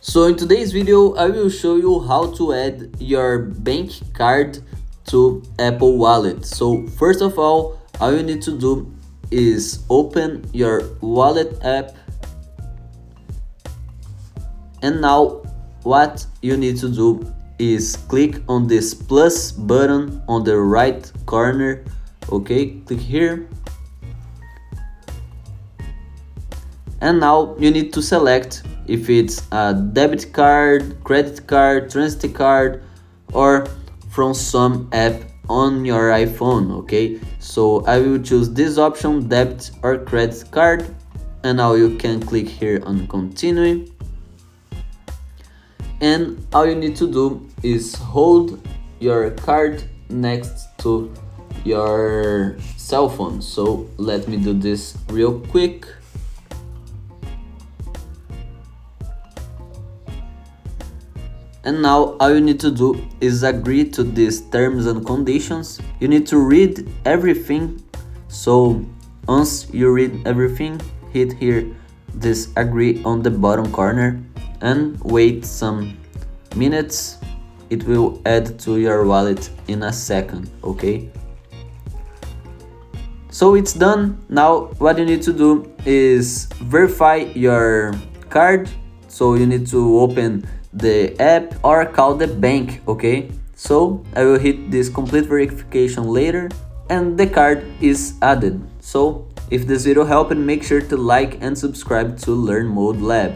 So in today's video, I will show you how to add your bank card to Apple Wallet. So first of all you need to do is open your wallet app, and now what you need to do is click on this plus button on the right corner. Okay, click here, and now you need to select if it's a debit card, credit card, transit card, or from some app on your iPhone. Okay, so I will choose this option, debit or credit card, and now you can click here on continue, and all you need to do is hold your card next to your cell phone. So let me do this real quick. And now all you need to do is agree to these terms and conditions. You need to read everything. So once you read everything, hit here this agree on the bottom corner and wait some minutes. It will add to your wallet in a second. Okay, so it's done. Now what you need to do is verify your card. So you need to open the app or call the bank. Okay, so I will hit this complete verification later, and the card is added. So if this video helped, make sure to like and subscribe to Learn Mode Lab.